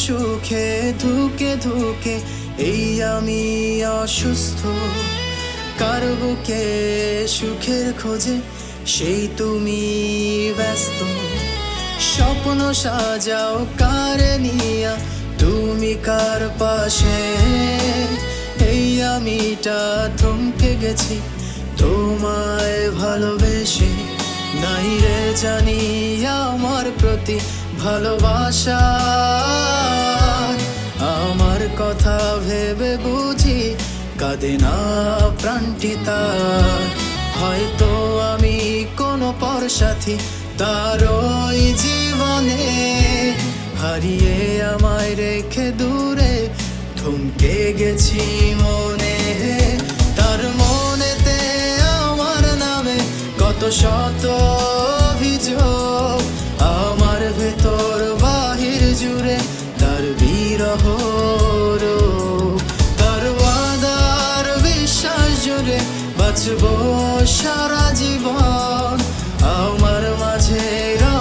সুখে ধুকে ধুকে এই আমি অসুস্থ। কার বুকে সুখের খোঁজে সেই তুমি ব্যস্ত। স্বপ্ন সাজাও কার নিয়া তুমি কার পাশে, এই আমিটা থমকে গেছি তোমায় ভালোবেসে। নাই রে জানি আমার প্রতি ভালোবাসা, আমার কথা ভেবে বুঝি কাঁদে না প্রাণটি তার। হয়তো আমি কোনো পর সাথী তার ওই জীবনে, হারিয়ে আমায় রেখে দূরে থমকে গেছি মনে। তার মনেতে আমার নামে কত শত অভিযোগ, আমার ভেতর বাহির জুড়ে তার বিরহ রোগ। তার ওয়াদার বিশ্বাস জুড়ে বাঁচবো সারা জীবন, আমার মাঝে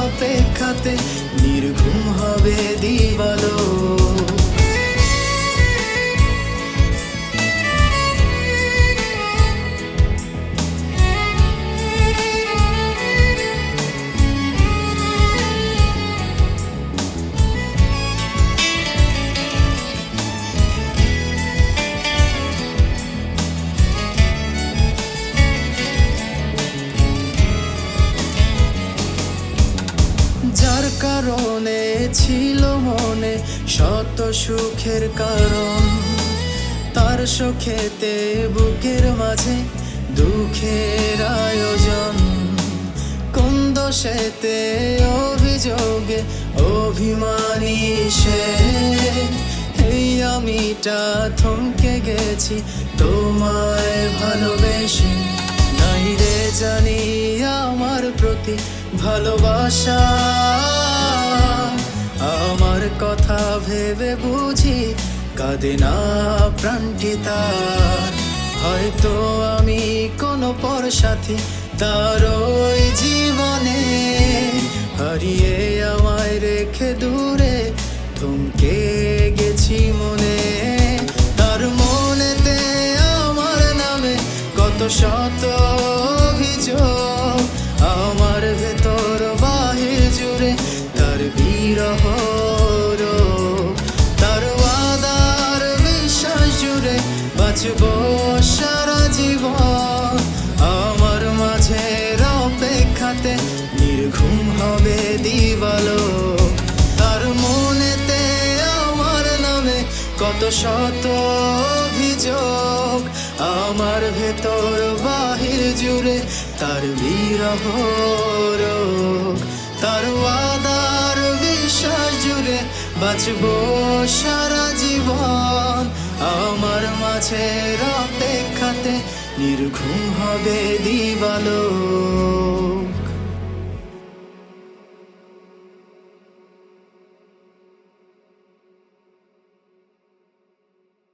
অপেক্ষাতে নির্ঘুম হবে দিবালো। যার কারণে ছিল মনে শত সুখের কারণ, তার সুখেতে বুকের মাঝে দুঃখের আয়োজন। কোন দোষেতে অভিযোগে অভিমানী সে, এই আমিটা থমকে গেছি তোমায় ভালোবেসে। নাই রে জানি আমার প্রতি ভালোবাসা, আমার কথা ভেবে বুঝি কাঁদে না প্রাণটি তার। হয়তো আমি কোনো পর সাথী তার ওই জীবনে, হারিয়ে আমায় রেখে দূরে থমকে গেছি মনে। তার মনেতে আমার নামে কত শত অভিযোগ, আমার ভেতর বাহির জুড়ে তার বিরহ রোগ। তার ওয়াদার বিশ্বাস জুড়ে বাঁচবো সারা জীবন, আমার মাঝে অপেক্ষাতে নির্ঘুম হবে দিবালো। তার মনেতে আমার নামে কত শত অভিযোগ, আমার ভেতর বাহির জুড়ে তার বিরহ রোগ। তার ওয়াদার বিশ্বাস জুড়ে বাঁচবো সারা জীবন, আমার মাঝে অপেক্ষাতে নির্ঘুম হবে দিবালো।